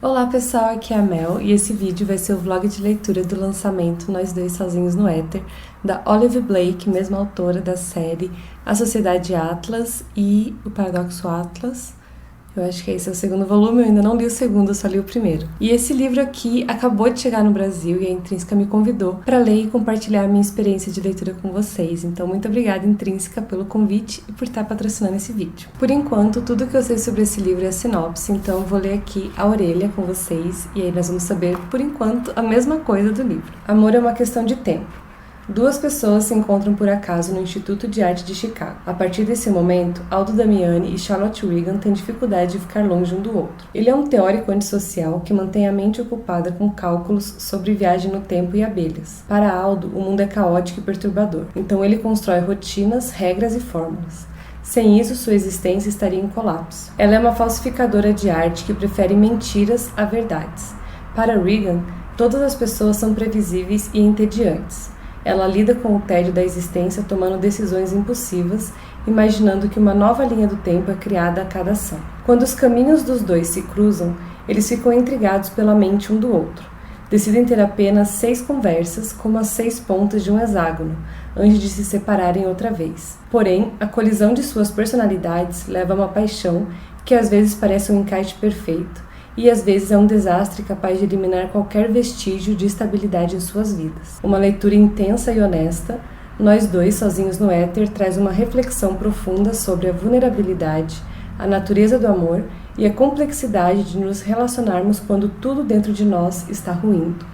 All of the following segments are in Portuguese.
Olá pessoal, aqui é a Mel e esse vídeo vai ser o vlog de leitura do lançamento Nós Dois Sozinhos no Éter, da Olive Blake, mesma autora da série A Sociedade Atlas e O Paradoxo Atlas. Eu acho que esse é o segundo volume, eu ainda não li o segundo, eu só li o primeiro. E esse livro aqui acabou de chegar no Brasil e a Intrínseca me convidou para ler e compartilhar a minha experiência de leitura com vocês. Então, muito obrigada, Intrínseca, pelo convite e por estar patrocinando esse vídeo. Por enquanto, tudo que eu sei sobre esse livro é a sinopse, então eu vou ler aqui a orelha com vocês e aí nós vamos saber, por enquanto, a mesma coisa do livro. Amor é uma questão de tempo. Duas pessoas se encontram por acaso no Instituto de Arte de Chicago. A partir desse momento, Aldo Damiani e Charlotte Regan têm dificuldade de ficar longe um do outro. Ele é um teórico antissocial que mantém a mente ocupada com cálculos sobre viagem no tempo e abelhas. Para Aldo, o mundo é caótico e perturbador, então ele constrói rotinas, regras e fórmulas. Sem isso, sua existência estaria em colapso. Ela é uma falsificadora de arte que prefere mentiras a verdades. Para Regan, todas as pessoas são previsíveis e entediantes. Ela lida com o tédio da existência tomando decisões impulsivas, imaginando que uma nova linha do tempo é criada a cada ação. Quando os caminhos dos dois se cruzam, eles ficam intrigados pela mente um do outro. Decidem ter apenas 6 conversas, como as 6 pontas de um hexágono, antes de se separarem outra vez. Porém, a colisão de suas personalidades leva a uma paixão que às vezes parece um encaixe perfeito, e às vezes é um desastre capaz de eliminar qualquer vestígio de estabilidade em suas vidas. Uma leitura intensa e honesta, Nós Dois Sozinhos no Éter traz uma reflexão profunda sobre a vulnerabilidade, a natureza do amor e a complexidade de nos relacionarmos quando tudo dentro de nós está ruindo.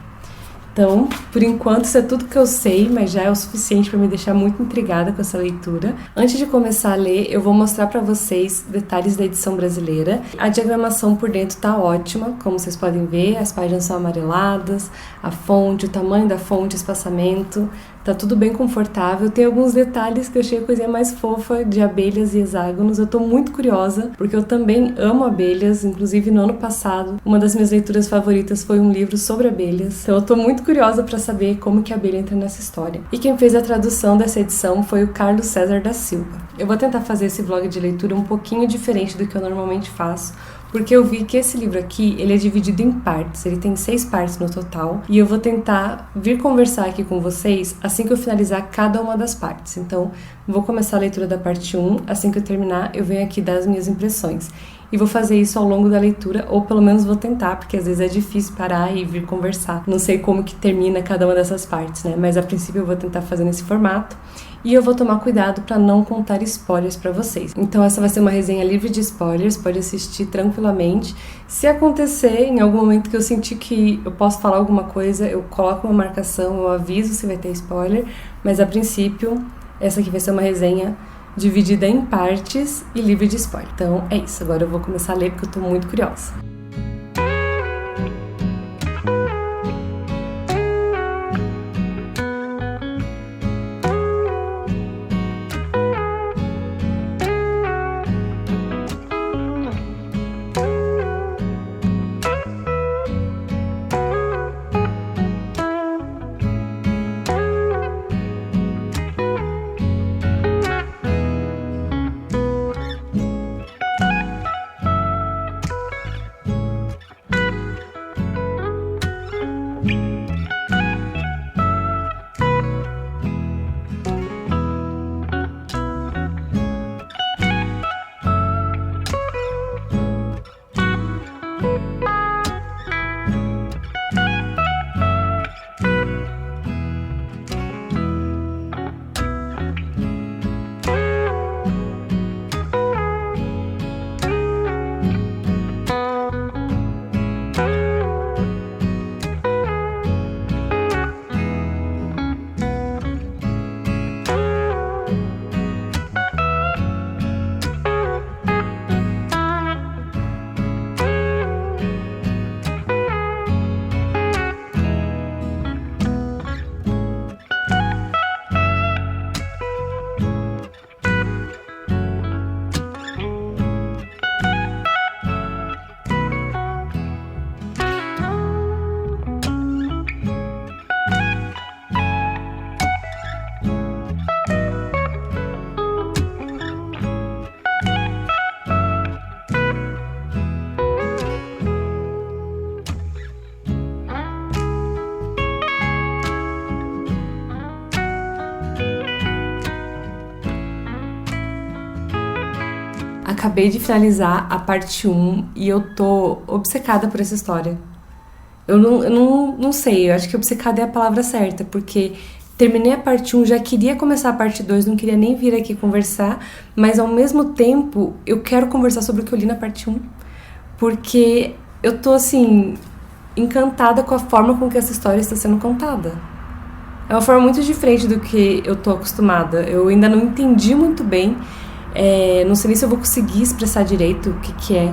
Então, por enquanto, isso é tudo que eu sei, mas já é o suficiente para me deixar muito intrigada com essa leitura. Antes de começar a ler, eu vou mostrar para vocês detalhes da edição brasileira. A diagramação por dentro tá ótima, como vocês podem ver, as páginas são amareladas, a fonte, o tamanho da fonte, espaçamento, tá tudo bem confortável. Tem alguns detalhes que eu achei a coisinha mais fofa de abelhas e hexágonos. Eu tô muito curiosa, porque eu também amo abelhas, inclusive no ano passado, uma das minhas leituras favoritas foi um livro sobre abelhas. Então eu tô muito curiosa para saber como que a abelha entra nessa história. E quem fez a tradução dessa edição foi o Carlos César da Silva. Eu vou tentar fazer esse vlog de leitura um pouquinho diferente do que eu normalmente faço, porque eu vi que esse livro aqui, ele é dividido em partes, ele tem 6 partes no total, e eu vou tentar vir conversar aqui com vocês assim que eu finalizar cada uma das partes. Então, vou começar a leitura da parte 1, assim que eu terminar, eu venho aqui dar as minhas impressões. E vou fazer isso ao longo da leitura, ou pelo menos vou tentar, porque às vezes é difícil parar e vir conversar. Não sei como que termina cada uma dessas partes, né? Mas a princípio eu vou tentar fazer nesse formato. E eu vou tomar cuidado para não contar spoilers para vocês. Então essa vai ser uma resenha livre de spoilers, pode assistir tranquilamente. Se acontecer em algum momento que eu sentir que eu posso falar alguma coisa, eu coloco uma marcação, eu aviso se vai ter spoiler. Mas a princípio, essa aqui vai ser uma resenha dividida em partes e livre de spoiler. Então é isso, agora eu vou começar a ler porque eu tô muito curiosa. acabei de finalizar a parte 1 e eu tô obcecada por essa história. Eu não sei, eu acho que obcecada é a palavra certa, porque terminei a parte 1, já queria começar a parte 2, não queria nem vir aqui conversar, mas ao mesmo tempo eu quero conversar sobre o que eu li na parte 1, porque eu tô assim, encantada com a forma com que essa história está sendo contada. É uma forma muito diferente do que eu tô acostumada. Eu ainda não entendi muito bem, não sei nem se eu vou conseguir expressar direito o que é,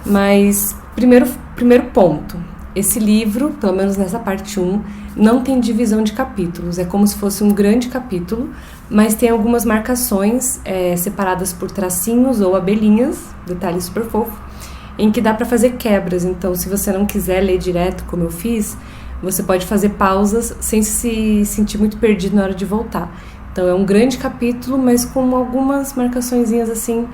mas primeiro ponto. Esse livro, pelo menos nessa parte 1, não tem divisão de capítulos. É como se fosse um grande capítulo, mas tem algumas marcações separadas por tracinhos ou abelhinhas, detalhe super fofo, em que dá para fazer quebras. Então, se você não quiser ler direto, como eu fiz, você pode fazer pausas sem se sentir muito perdido na hora de voltar. Então, é um grande capítulo, mas com algumas marcaçõezinhas assim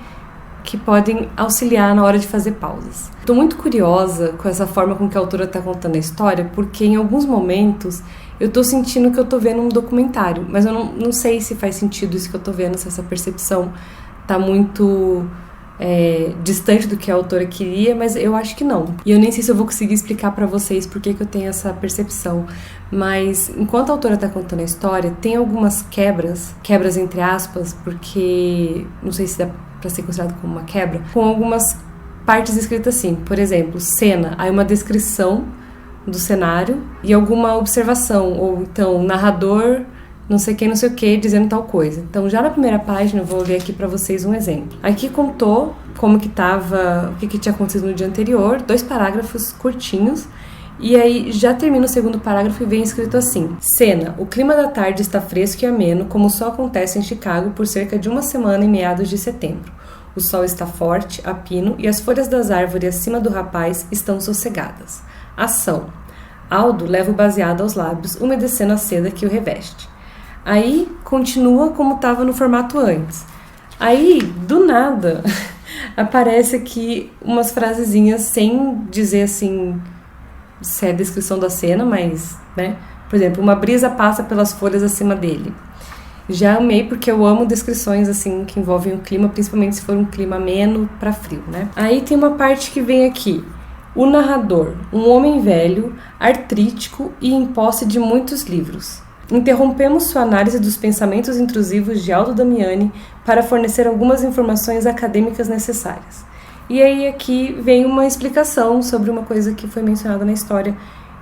que podem auxiliar na hora de fazer pausas. Estou muito curiosa com essa forma com que a autora está contando a história, porque em alguns momentos eu estou sentindo que eu estou vendo um documentário, mas eu não sei se faz sentido isso que eu estou vendo, se essa percepção está muito distante do que a autora queria, mas eu acho que não. E eu nem sei se eu vou conseguir explicar para vocês por que eu tenho essa percepção, mas enquanto a autora está contando a história, tem algumas quebras entre aspas, porque não sei se dá para ser considerado como uma quebra, com algumas partes escritas assim, por exemplo, cena, aí uma descrição do cenário e alguma observação, ou então narrador, não sei quem, não sei o que, dizendo tal coisa. Então já na primeira página eu vou ler aqui para vocês um exemplo. Aqui contou como que tava, o que tinha acontecido no dia anterior, 2 parágrafos curtinhos, e aí já termina o segundo parágrafo e vem escrito assim: cena, o clima da tarde está fresco e ameno, como só acontece em Chicago por cerca de uma semana em meados de setembro. O sol está forte, a pino, e as folhas das árvores acima do rapaz estão sossegadas. Ação. Aldo leva o baseado aos lábios, umedecendo a seda que o reveste. Aí continua como estava no formato antes. Aí, do nada, aparece aqui umas frasezinhas sem dizer assim se é a descrição da cena, mas, né? Por exemplo, uma brisa passa pelas folhas acima dele. Já amei porque eu amo descrições assim que envolvem o clima, principalmente se for um clima ameno para frio, né? Aí tem uma parte que vem aqui. O narrador, um homem velho, artrítico e em posse de muitos livros. Interrompemos sua análise dos pensamentos intrusivos de Aldo Damiani para fornecer algumas informações acadêmicas necessárias. E aí aqui vem uma explicação sobre uma coisa que foi mencionada na história.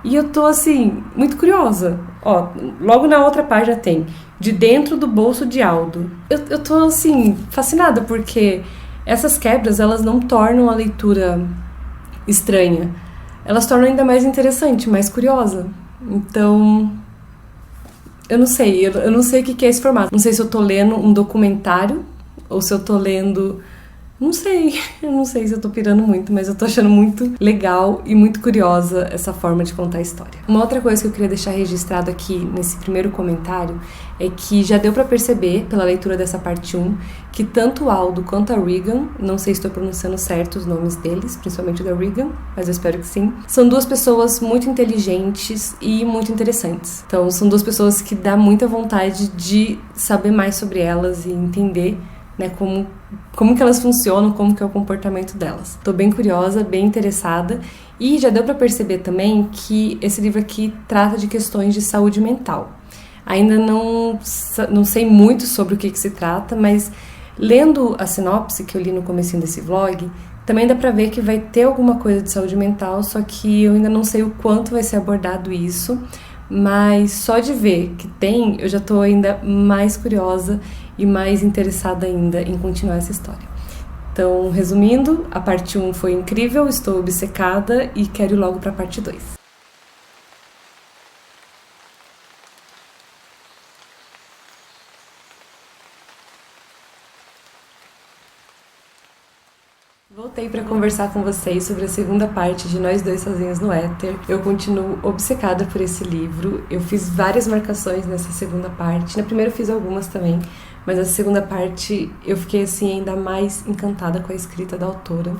E eu tô assim, muito curiosa. Ó, logo na outra página tem de dentro do bolso de Aldo. Eu tô assim, fascinada, porque essas quebras, elas não tornam a leitura estranha. Elas tornam ainda mais interessante, mais curiosa. Então, eu não sei o que é esse formato. Não sei se eu tô lendo um documentário ou se eu tô lendo... eu não sei se eu tô pirando muito, mas eu tô achando muito legal e muito curiosa essa forma de contar a história. Uma outra coisa que eu queria deixar registrado aqui nesse primeiro comentário é que já deu pra perceber, pela leitura dessa parte 1, que tanto o Aldo quanto a Regan, não sei se estou pronunciando certo os nomes deles, principalmente o da Regan, mas eu espero que sim, são 2 pessoas muito inteligentes e muito interessantes. Então, são 2 pessoas que dá muita vontade de saber mais sobre elas e entender, né, como que elas funcionam, como que é o comportamento delas. Tô bem curiosa, bem interessada, e já deu para perceber também que esse livro aqui trata de questões de saúde mental. Ainda não sei muito sobre o que se trata, mas lendo a sinopse que eu li no comecinho desse vlog, também dá para ver que vai ter alguma coisa de saúde mental, só que eu ainda não sei o quanto vai ser abordado isso, mas só de ver que tem, eu já tô ainda mais curiosa e mais interessada ainda em continuar essa história. Então, resumindo, a parte 1 foi incrível, estou obcecada e quero ir logo para a parte 2. Voltei para conversar com vocês sobre a segunda parte de Nós Dois Sozinhos no Éter. Eu continuo obcecada por esse livro. Eu fiz várias marcações nessa segunda parte. Na primeira eu fiz algumas também, mas a segunda parte eu fiquei assim ainda mais encantada com a escrita da autora.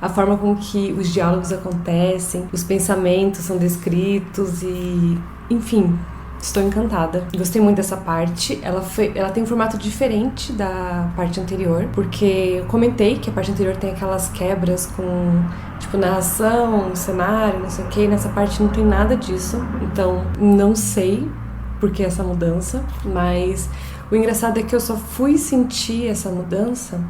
A forma com que os diálogos acontecem, os pensamentos são descritos e, enfim, estou encantada. Gostei muito dessa parte. Ela tem um formato diferente da parte anterior, porque eu comentei que a parte anterior tem aquelas quebras com, tipo, narração, cenário, não sei o que. E nessa parte não tem nada disso. Então, não sei por que essa mudança, mas o engraçado é que eu só fui sentir essa mudança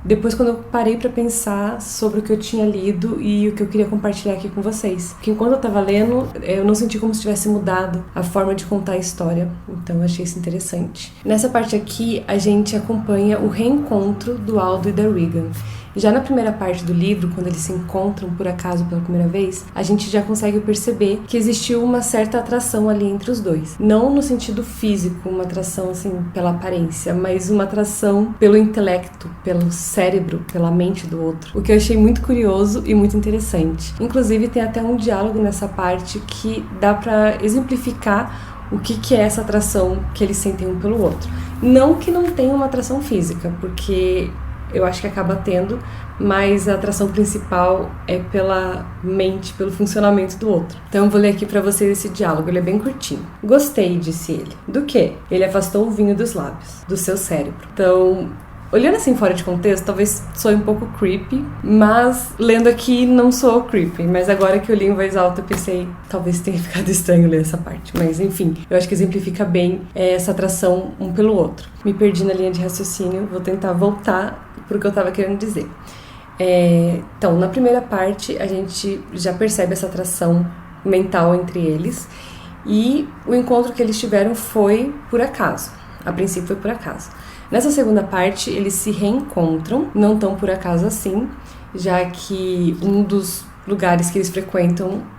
depois, quando eu parei pra pensar sobre o que eu tinha lido e o que eu queria compartilhar aqui com vocês. Porque enquanto eu tava lendo, eu não senti como se tivesse mudado a forma de contar a história. Então eu achei isso interessante. Nessa parte aqui, a gente acompanha o reencontro do Aldo e da Regan. Já na primeira parte do livro, quando eles se encontram por acaso pela primeira vez, a gente já consegue perceber que existiu uma certa atração ali entre os dois. Não no sentido físico, uma atração assim pela aparência, mas uma atração pelo intelecto, pelo cérebro, pela mente do outro. O que eu achei muito curioso e muito interessante. Inclusive tem até um diálogo nessa parte que dá pra exemplificar o que é essa atração que eles sentem um pelo outro. Não que não tenha uma atração física, porque eu acho que acaba tendo, mas a atração principal é pela mente, pelo funcionamento do outro. Então eu vou ler aqui pra vocês esse diálogo, ele é bem curtinho. Gostei, disse ele. Do quê? Ele afastou o vinho dos lábios, do seu cérebro. Então, olhando assim fora de contexto, talvez soe um pouco creepy, mas lendo aqui não sou creepy. Mas agora que eu li em voz alta, eu pensei, talvez tenha ficado estranho ler essa parte. Mas enfim, eu acho que exemplifica bem essa atração um pelo outro. Me perdi na linha de raciocínio, vou tentar voltar pro que eu tava querendo dizer. Então, na primeira parte, a gente já percebe essa atração mental entre eles. E o encontro que eles tiveram foi por acaso. A princípio foi por acaso. Nessa segunda parte, eles se reencontram, não tão por acaso assim, já que um dos lugares que eles frequentam,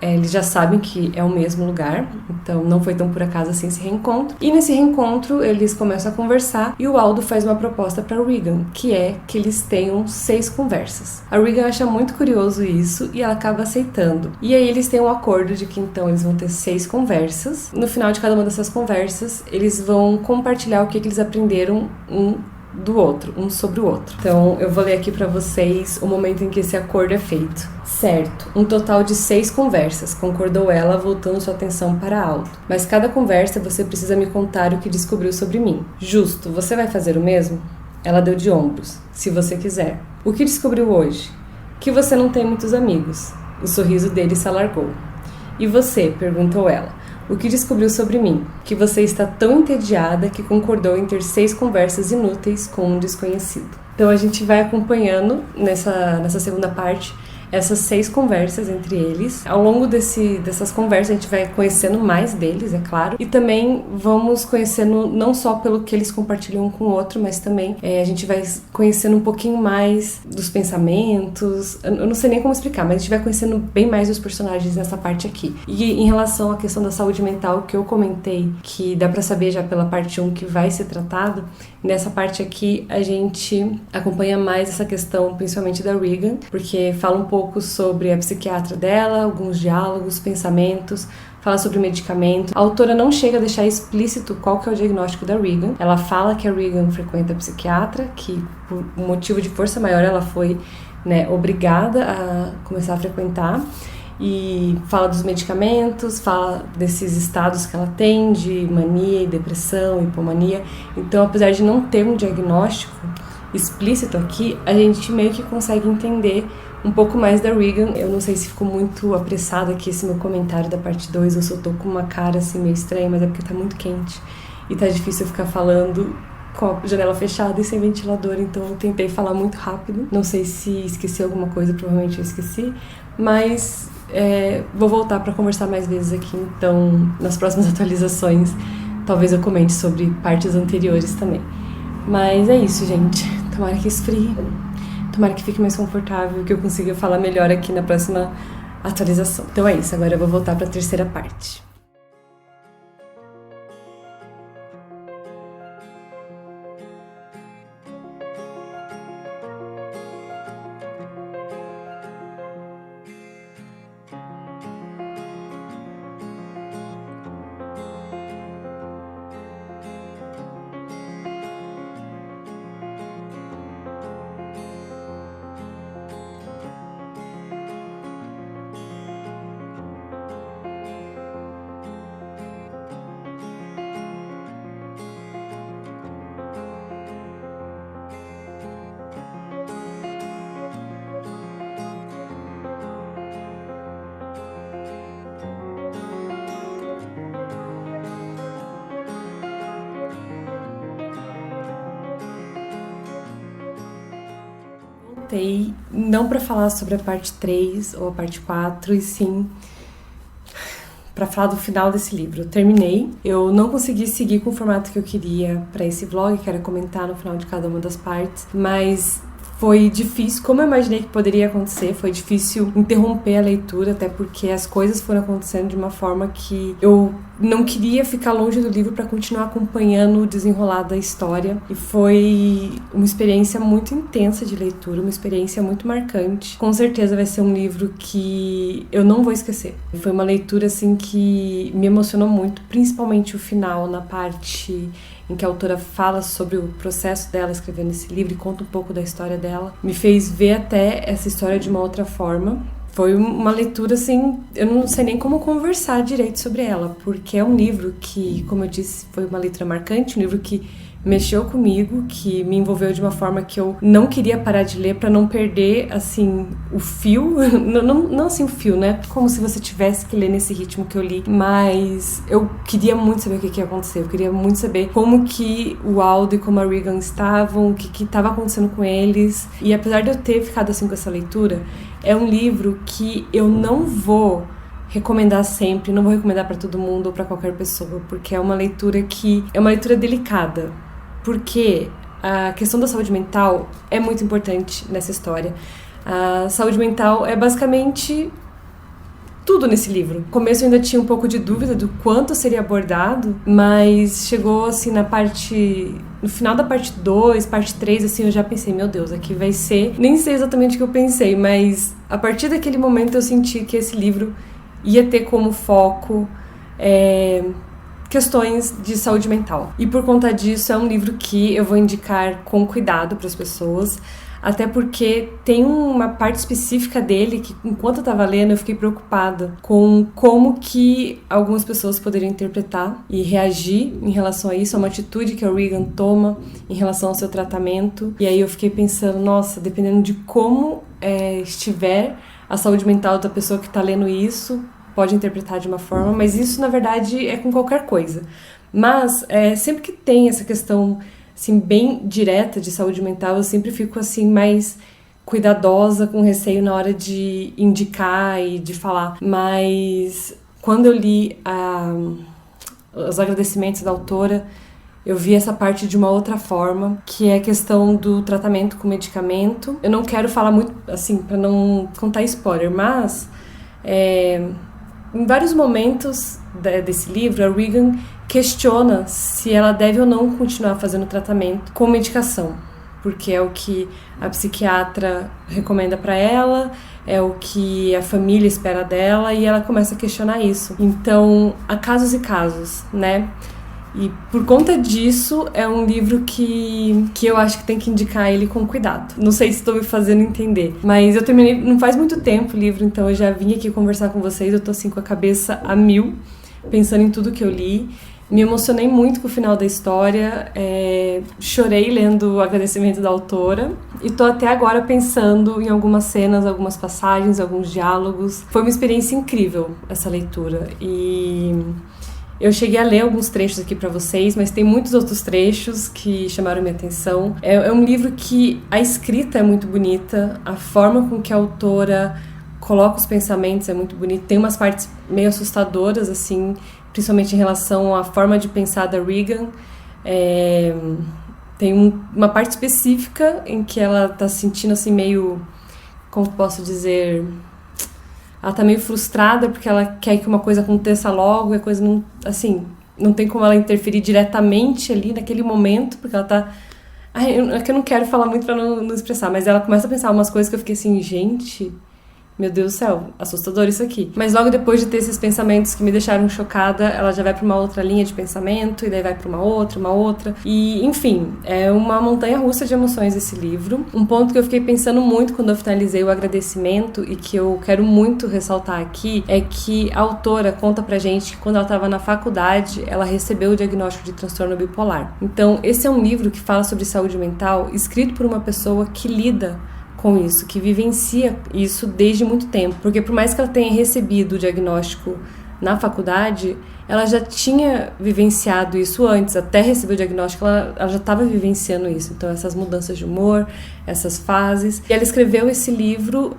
eles já sabem que é o mesmo lugar, então não foi tão por acaso assim esse reencontro. E nesse reencontro, eles começam a conversar e o Aldo faz uma proposta para Regan, que é que eles tenham 6 conversas. A Regan acha muito curioso isso e ela acaba aceitando. E aí eles têm um acordo de que então eles vão ter 6 conversas. No final de cada uma dessas conversas, eles vão compartilhar o que eles aprenderam do outro, um sobre o outro. Então, eu vou ler aqui pra vocês o momento em que esse acordo é feito. Certo, um total de 6 conversas, concordou ela, voltando sua atenção para Aldo. Mas cada conversa você precisa me contar o que descobriu sobre mim. Justo, você vai fazer o mesmo? Ela deu de ombros. Se você quiser. O que descobriu hoje? Que você não tem muitos amigos. O sorriso dele se alargou. E você? Perguntou ela. O que descobriu sobre mim? Que você está tão entediada que concordou em ter 6 conversas inúteis com um desconhecido. Então a gente vai acompanhando nessa segunda parte essas 6 conversas entre eles. Ao longo dessas conversas a gente vai conhecendo mais deles, é claro, e também vamos conhecendo não só pelo que eles compartilham um com o outro, mas também a gente vai conhecendo um pouquinho mais dos pensamentos. Eu não sei nem como explicar, mas a gente vai conhecendo bem mais dos personagens nessa parte aqui. E em relação à questão da saúde mental que eu comentei, que dá pra saber já pela parte 1 que vai ser tratado, nessa parte aqui a gente acompanha mais essa questão, principalmente da Regan, porque fala um pouco sobre a psiquiatra dela, alguns diálogos, pensamentos, fala sobre medicamento. A autora não chega a deixar explícito qual que é o diagnóstico da Regan. Ela fala que a Regan frequenta a psiquiatra, que por um motivo de força maior ela foi, obrigada a começar a frequentar. E fala dos medicamentos, fala desses estados que ela tem de mania e depressão, hipomania. Então, apesar de não ter um diagnóstico explícito aqui, a gente meio que consegue entender um pouco mais da Regan. Eu não sei se ficou muito apressado aqui esse meu comentário da parte 2, eu só tô com uma cara assim meio estranha, mas é porque tá muito quente e tá difícil eu ficar falando com a janela fechada e sem ventilador, então eu tentei falar muito rápido. Não sei se esqueci alguma coisa, provavelmente eu esqueci, mas vou voltar para conversar mais vezes aqui, então nas próximas atualizações talvez eu comente sobre partes anteriores também. Mas é isso, gente. Tomara que esfrie, tomara que fique mais confortável, que eu consiga falar melhor aqui na próxima atualização. Então é isso, agora eu vou voltar para a terceira parte. voltei não para falar sobre a parte 3 ou a parte 4, e sim para falar do final desse livro. Eu terminei, eu não consegui seguir com o formato que eu queria para esse vlog, que era comentar no final de cada uma das partes, mas foi difícil, como eu imaginei que poderia acontecer, foi difícil interromper a leitura, até porque as coisas foram acontecendo de uma forma que eu não queria ficar longe do livro para continuar acompanhando o desenrolar da história. E foi uma experiência muito intensa de leitura, uma experiência muito marcante. Com certeza vai ser um livro que eu não vou esquecer. Foi uma leitura assim que me emocionou muito, principalmente o final, na parte em que a autora fala sobre o processo dela escrevendo esse livro e conta um pouco da história dela. Me fez ver até essa história de uma outra forma. Foi uma leitura, assim, eu não sei nem como conversar direito sobre ela, porque é um livro que, como eu disse, foi uma leitura marcante, um livro que mexeu comigo, que me envolveu de uma forma que eu não queria parar de ler para não perder, assim, o fio. Não assim o fio, né? Como se você tivesse que ler nesse ritmo que eu li, mas eu queria muito saber o que ia acontecer, eu queria muito saber como que o Aldo e como a Regan estavam, o que estava acontecendo com eles. E apesar de eu ter ficado assim com essa leitura, é um livro que eu não vou recomendar sempre, não vou recomendar para todo mundo ou para qualquer pessoa, porque é uma leitura que é uma leitura delicada, porque a questão da saúde mental é muito importante nessa história. A saúde mental é basicamente tudo nesse livro. No começo eu ainda tinha um pouco de dúvida do quanto seria abordado, mas chegou assim no final da parte 2, parte 3, assim, eu já pensei, meu Deus, aqui vai ser... Nem sei exatamente o que eu pensei, mas a partir daquele momento eu senti que esse livro ia ter como foco questões de saúde mental. E por conta disso é um livro que eu vou indicar com cuidado para as pessoas, até porque tem uma parte específica dele que, enquanto eu estava lendo, eu fiquei preocupada com como que algumas pessoas poderiam interpretar e reagir em relação a isso, a uma atitude que a Regan toma em relação ao seu tratamento. E aí eu fiquei pensando, nossa, dependendo de como estiver a saúde mental da pessoa que está lendo isso, pode interpretar de uma forma, mas isso, na verdade, é com qualquer coisa. Mas, sempre que tem essa questão, assim, bem direta de saúde mental, eu sempre fico, assim, mais cuidadosa, com receio na hora de indicar e de falar. Mas, quando eu li os agradecimentos da autora, eu vi essa parte de uma outra forma, que é a questão do tratamento com medicamento. Eu não quero falar muito, assim, para não contar spoiler, mas em vários momentos desse livro, a Regan questiona se ela deve ou não continuar fazendo tratamento com medicação, porque é o que a psiquiatra recomenda para ela, é o que a família espera dela, e ela começa a questionar isso. Então, há casos e casos, né? E por conta disso, é um livro que eu acho que tem que indicar ele com cuidado. Não sei se estou me fazendo entender, mas eu terminei não faz muito tempo o livro, então eu já vim aqui conversar com vocês. Eu tô assim com a cabeça a mil, pensando em tudo que eu li. Me emocionei muito com o final da história, chorei lendo o agradecimento da autora e tô até agora pensando em algumas cenas, algumas passagens, alguns diálogos. Foi uma experiência incrível essa leitura e... eu cheguei a ler alguns trechos aqui para vocês, mas tem muitos outros trechos que chamaram minha atenção. É um livro que a escrita é muito bonita, a forma com que a autora coloca os pensamentos é muito bonita. Tem umas partes meio assustadoras, assim, principalmente em relação à forma de pensar da Regan. Tem uma parte específica em que ela tá se sentindo assim meio, como posso dizer... ela tá meio frustrada porque ela quer que uma coisa aconteça logo e a coisa não... assim, não tem como ela interferir diretamente ali naquele momento, porque ela tá... é que eu não quero falar muito pra não expressar, mas ela começa a pensar umas coisas que eu fiquei assim, gente... meu Deus do céu, assustador isso aqui. Mas logo depois de ter esses pensamentos que me deixaram chocada, ela já vai pra uma outra linha de pensamento, e daí vai pra uma outra. E, enfim, é uma montanha-russa de emoções esse livro. Um ponto que eu fiquei pensando muito quando eu finalizei o agradecimento, e que eu quero muito ressaltar aqui, é que a autora conta pra gente que quando ela estava na faculdade, ela recebeu o diagnóstico de transtorno bipolar. Então, esse é um livro que fala sobre saúde mental, escrito por uma pessoa que lida com isso, que vivencia isso desde muito tempo, porque por mais que ela tenha recebido o diagnóstico na faculdade, ela já tinha vivenciado isso antes, até receber o diagnóstico, ela já estava vivenciando isso. Então, essas mudanças de humor, essas fases. E ela escreveu esse livro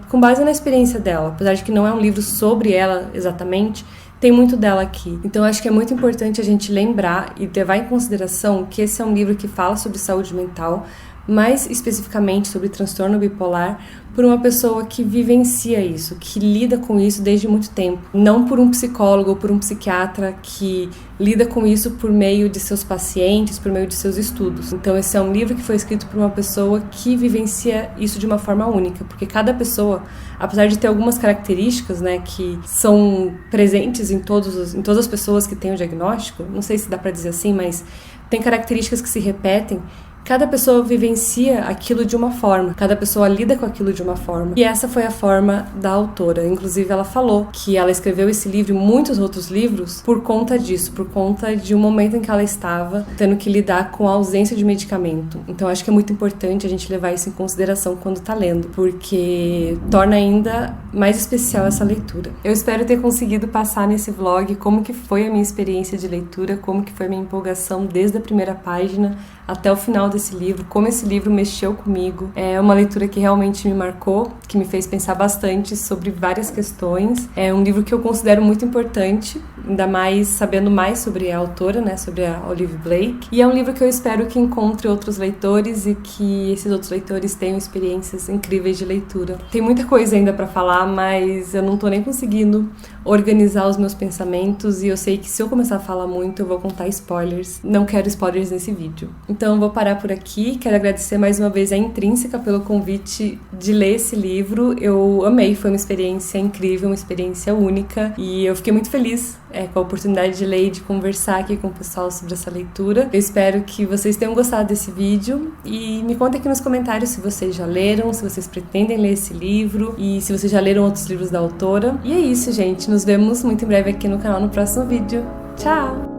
com base na experiência dela. Apesar de que não é um livro sobre ela exatamente, tem muito dela aqui. Então, acho que é muito importante a gente lembrar e levar em consideração que esse é um livro que fala sobre saúde mental, mais especificamente sobre transtorno bipolar, por uma pessoa que vivencia isso, que lida com isso desde muito tempo. Não por um psicólogo ou por um psiquiatra que lida com isso por meio de seus pacientes, por meio de seus estudos. Então esse é um livro que foi escrito por uma pessoa que vivencia isso de uma forma única, porque cada pessoa, apesar de ter algumas características, né, que são presentes em todas as pessoas que têm o diagnóstico, não sei se dá para dizer assim, mas tem características que se repetem. Cada pessoa vivencia aquilo de uma forma, cada pessoa lida com aquilo de uma forma. E essa foi a forma da autora. Inclusive, ela falou que ela escreveu esse livro e muitos outros livros por conta disso, por conta de um momento em que ela estava tendo que lidar com a ausência de medicamento. Então, acho que é muito importante a gente levar isso em consideração quando está lendo, porque torna ainda mais especial essa leitura. Eu espero ter conseguido passar nesse vlog como que foi a minha experiência de leitura, como que foi a minha empolgação desde a primeira página até o final desse livro, como esse livro mexeu comigo. É uma leitura que realmente me marcou, que me fez pensar bastante sobre várias questões. É um livro que eu considero muito importante, ainda mais sabendo mais sobre a autora, né, sobre a Olivia Blake. E é um livro que eu espero que encontre outros leitores e que esses outros leitores tenham experiências incríveis de leitura. Tem muita coisa ainda para falar, mas eu não tô nem conseguindo organizar os meus pensamentos e eu sei que se eu começar a falar muito, eu vou contar spoilers. Não quero spoilers nesse vídeo. Então, vou parar por aqui. Quero agradecer mais uma vez a Intrínseca pelo convite de ler esse livro. Eu amei, foi uma experiência incrível, uma experiência única e eu fiquei muito feliz com a oportunidade de ler e de conversar aqui com o pessoal sobre essa leitura. Eu espero que vocês tenham gostado desse vídeo e me contem aqui nos comentários se vocês já leram, se vocês pretendem ler esse livro e se vocês já leram outros livros da autora. E é isso, gente. Nos vemos muito em breve aqui no canal no próximo vídeo. Tchau!